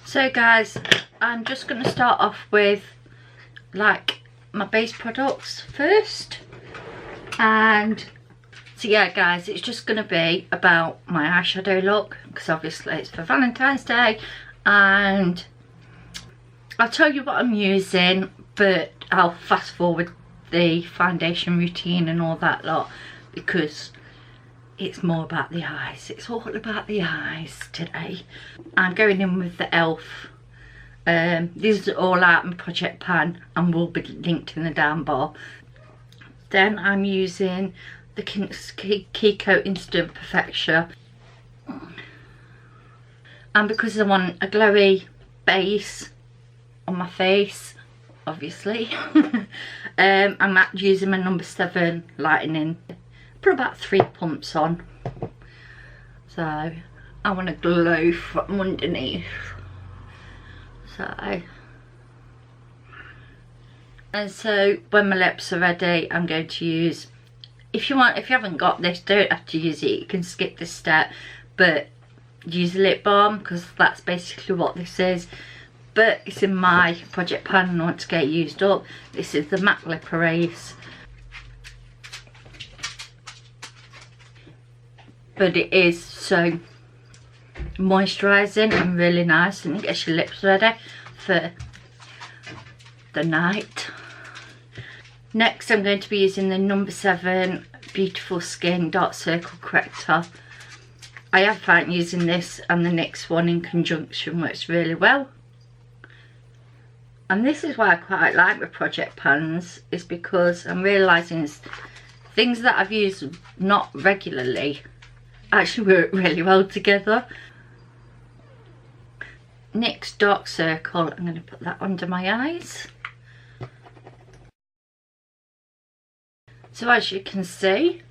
So guys, I'm just going to start off with like my base products first. And so yeah guys, it's just going to be about my eyeshadow look, because obviously it's for Valentine's Day, and I'll tell you what I'm using, but I'll fast forward the foundation routine and all that lot, because it's more about the eyes. It's all about the eyes today. I'm going in with the ELF. These are all out in project pan and will be linked in the down bar. Then I'm using the KIKO Instant Perfection. And because I want a glowy base on my face, obviously, I'm using my number 7 lightening. Put about 3 pumps on, so I want to glow from underneath. So when my lips are ready, I'm going to use, if you haven't got this, don't have to use it, you can skip this step, but use a lip balm, because that's basically what this is. But it's in my project pan and I want to get it used up. This is the MAC Lip Erase. But it is so moisturising and really nice, and it gets your lips ready for the night. Next I'm going to be using the number 7 Beautiful Skin Dark Circle Corrector. I have found using this and the next one in conjunction works really well. And this is why I quite like my project pans, is because I'm realising things that I've used not regularly actually work really well together. NYX Dark Circle, I'm going to put that under my eyes. So as you can see,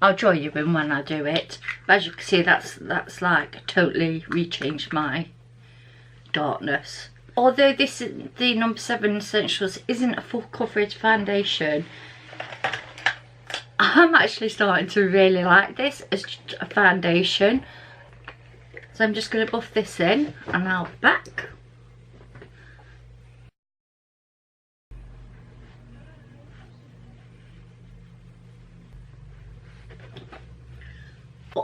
I'll draw you in when I do it, but as you can see, that's like totally rechanged my darkness. Although this is the number 7 Essentials isn't a full coverage foundation, I'm actually starting to really like this as just a foundation. So I'm just going to buff this in and I'll be back.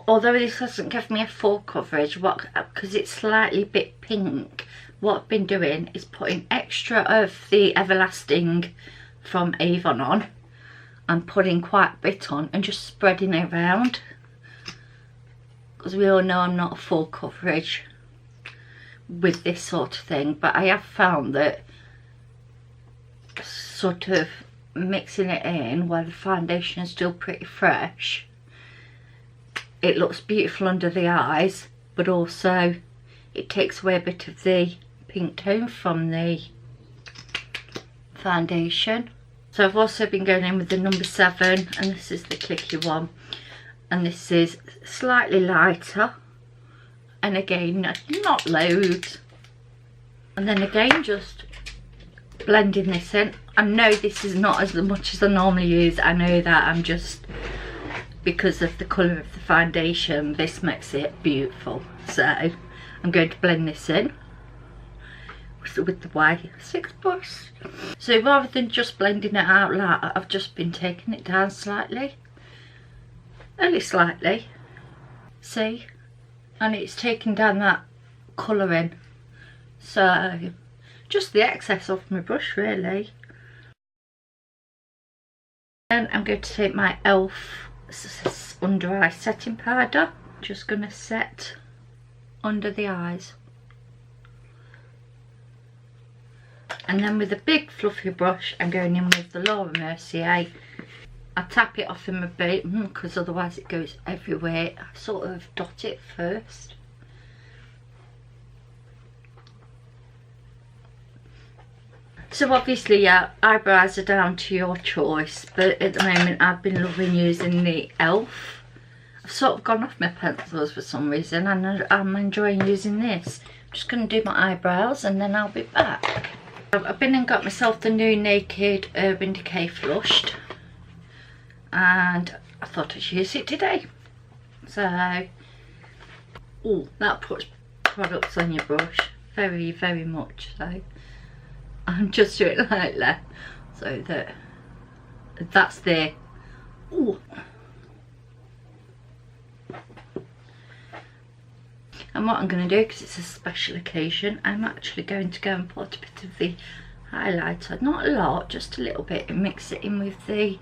Although this doesn't give me a full coverage, because it's slightly bit pink, what I've been doing is putting extra of the Everlasting from Avon on, and putting quite a bit on and just spreading it around, because we all know I'm not a full coverage with this sort of thing. But I have found that sort of mixing it in while the foundation is still pretty fresh, it looks beautiful under the eyes, but also it takes away a bit of the pink tone from the foundation. So I've also been going in with the number 7, and this is the clicky one, and this is slightly lighter, and again not loads. And then again just blending this in. I know this is not as much as I normally use, I know that, I'm just, because of the colour of the foundation, this makes it beautiful. So I'm going to blend this in with the Y6 brush. So rather than just blending it out like, I've just been taking it down slightly, only slightly, see, and it's taking down that colouring, so just the excess off my brush really. Then I'm going to take my ELF under eye setting powder, just going to set under the eyes. And then with a big fluffy brush, I'm going in with the Mercier. I tap it off in my bit, because otherwise it goes everywhere. I sort of dot it first. So obviously, yeah, eyebrows are down to your choice, but at the moment I've been loving using the ELF. I've sort of gone off my pencils for some reason, and I'm enjoying using this. I'm just going to do my eyebrows and then I'll be back. I've been and got myself the new Naked Urban Decay Flushed, and I thought I'd use it today. So, oh, that puts products on your brush. very, very much. So I'm just doing it lightly so that that's there. Ooh. And what I'm going to do, because it's a special occasion, I'm actually going to go and put a bit of the highlighter, not a lot, just a little bit, and mix it in with the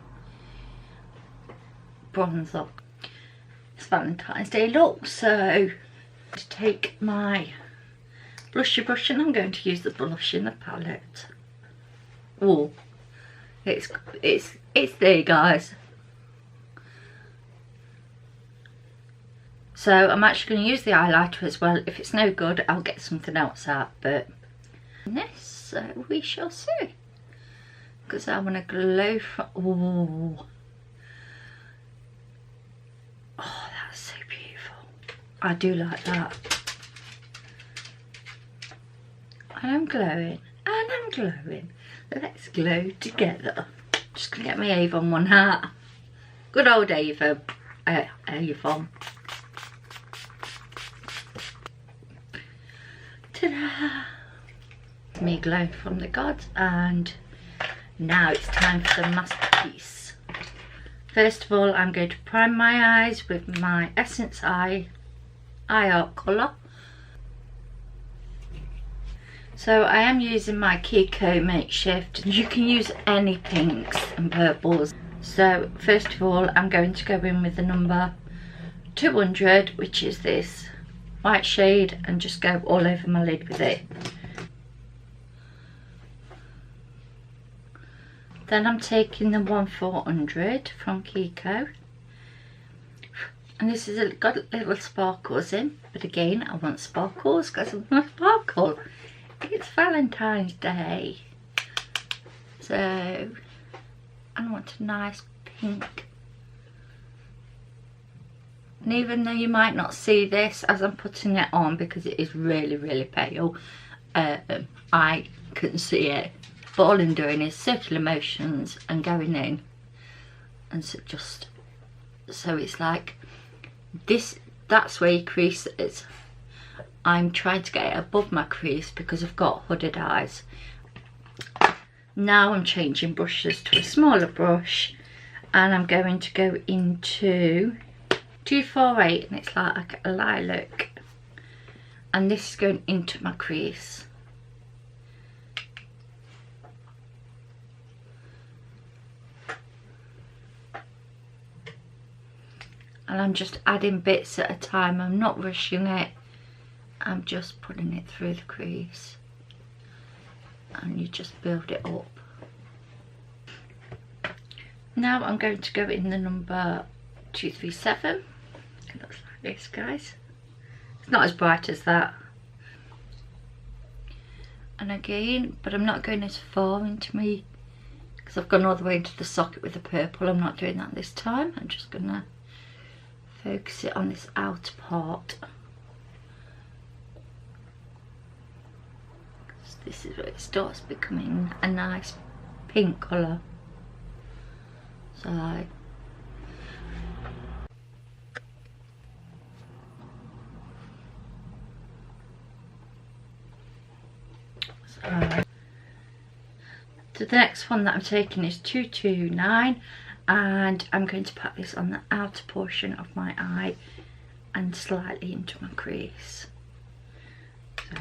bronzer. It's Valentine's Day look, so to take my blushy brush, and I'm going to use the blush in the palette. Oh, it's there, guys. So I'm actually going to use the highlighter as well. If it's no good, I'll get something else out, but this we shall see. Because I want to glow from... Oh, that's so beautiful. I do like that. And I'm glowing. And I'm glowing. Let's glow together. Just going to get my Avon one hat. Good old Avon. Avon. Ta-da! Me glow from the gods, and now it's time for the masterpiece. First of all, I'm going to prime my eyes with my Essence Eye Art colour. So I am using my KIKO makeshift, and you can use any pinks and purples. So first of all, I'm going to go in with the number 200, which is this white shade, and just go all over my lid with it. Then I'm taking the 1400 from KIKO, and this is got little sparkles in, but again I want sparkles because I want sparkle. It's Valentine's Day, so I want a nice pink. And even though you might not see this as I'm putting it on, because it is really, really pale, I can see it. But all I'm doing is circular motions and going in, and so just so it's like this. That's where your crease is. I'm trying to get it above my crease because I've got hooded eyes. Now I'm changing brushes to a smaller brush, and I'm going to go into 248, and it's like a lilac, and this is going into my crease. And I'm just adding bits at a time. I'm not rushing it, I'm just putting it through the crease, and you just build it up. Now I'm going to go in the number 237. It looks like this, guys. It's not as bright as that. And again, but I'm not going as far into me, because I've gone all the way into the socket with the purple. I'm not doing that this time. I'm just gonna focus it on this outer part. This is where it starts becoming a nice pink colour. So the next one that I'm taking is 229, and I'm going to put this on the outer portion of my eye and slightly into my crease. So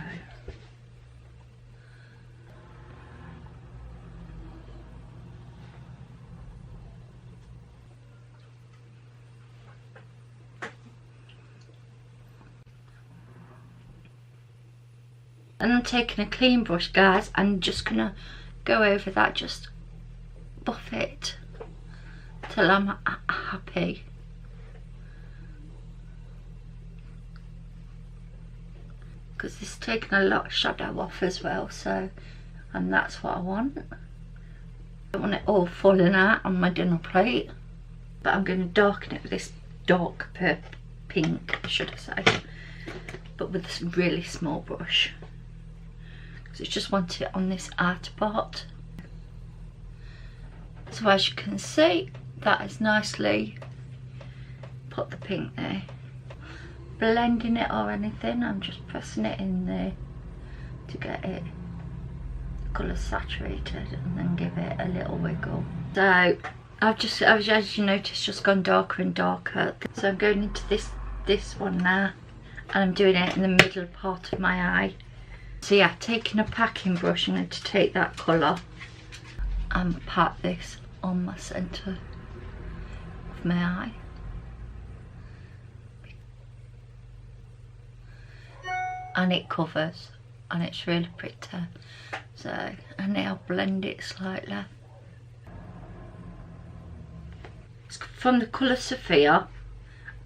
and I'm taking a clean brush, guys, and just gonna go over that, just buff it till I'm happy. Because this is taking a lot of shadow off as well, so, and that's what I want. I don't want it all falling out on my dinner plate, but I'm going to darken it with this dark purple, pink, should I say, but with this really small brush. I just want it on this outer part. So as you can see, that is nicely put the pink there. Blending it or anything, I'm just pressing it in there to get it colour saturated and then give it a little wiggle. So I've just, as you notice, just gone darker and darker. So I'm going into this one now, and I'm doing it in the middle part of my eye. So yeah, taking a packing brush, I'm going to take that colour and pat this on my centre of my eye. And it covers, and it's really pretty. So, and then I'll blend it slightly. It's from the colour Sophia,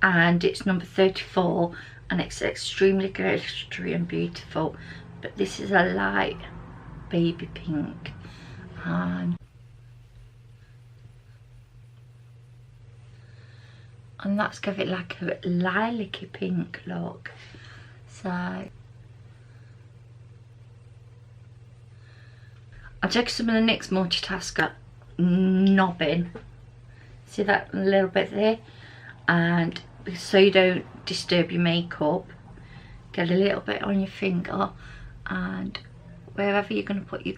and it's number 34, and it's extremely glittery and beautiful. But this is a light baby pink, and that's give it like a lilac-y pink look. So I'll take some of the NYX Multitasker knobbing, see that a little bit there, and so you don't disturb your makeup, get a little bit on your finger and wherever you're going to put your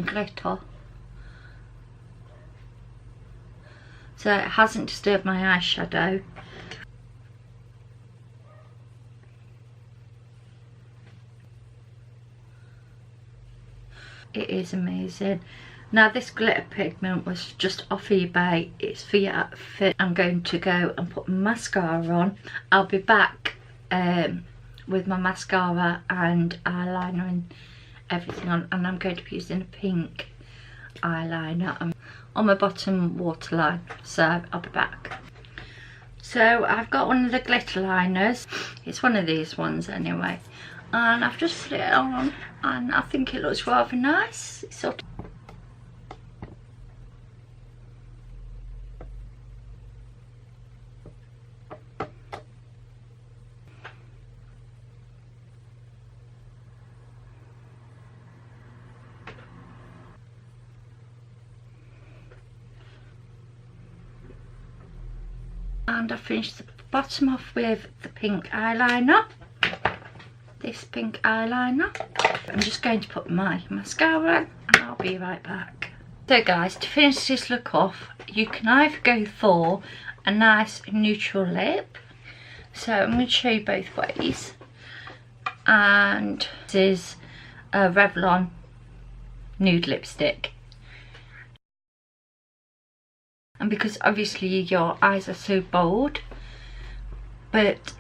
glitter, so it hasn't disturbed my eyeshadow. It is amazing. Now this glitter pigment was just off eBay. It's for your outfit. I'm going to go and put mascara on. I'll be back with my mascara and eyeliner and everything on, and I'm going to be using a pink eyeliner on my bottom waterline. So I'll be back. So I've got one of the glitter liners. It's one of these ones anyway. And I've just put it on, and I think it looks rather nice. It's sort of and I finished the bottom off with the pink eyeliner. This pink eyeliner. I'm just going to put my mascara on, and I'll be right back. So guys, to finish this look off, you can either go for a nice neutral lip. So I'm going to show you both ways. And this is a Revlon nude lipstick. And because obviously your eyes are so bold, but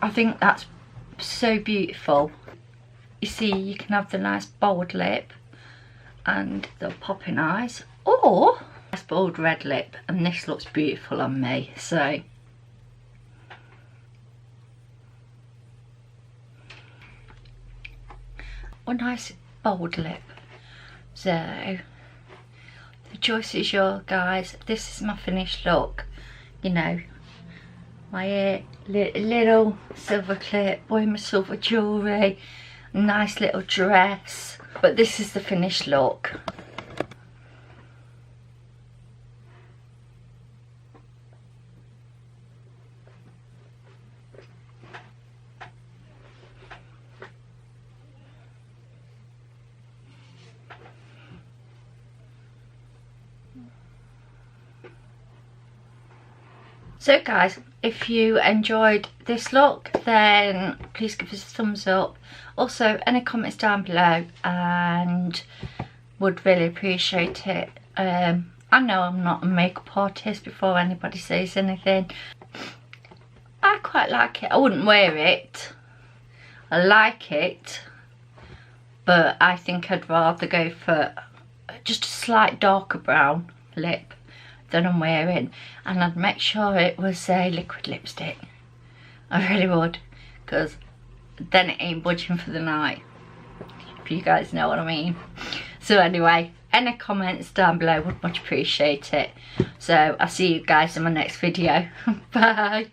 I think that's so beautiful. You see, you can have the nice bold lip and the popping eyes, or nice bold red lip, and this looks beautiful on me. So a nice bold lip. So the choice is yours, guys. This is my finished look. You know, my little silver clip, wearing my silver jewellery, nice little dress, but this is the finished look. So guys, if you enjoyed this look, then please give us a thumbs up. Also, any comments down below, and would really appreciate it. I know I'm not a makeup artist before anybody says anything. I quite like it. I wouldn't wear it. I like it, but I think I'd rather go for just a slight darker brown lip than I'm wearing, and I'd make sure it was a liquid lipstick. I really would, because then it ain't budging for the night, if you guys know what I mean. So anyway, any comments down below, would much appreciate it. So I'll see you guys in my next video. Bye.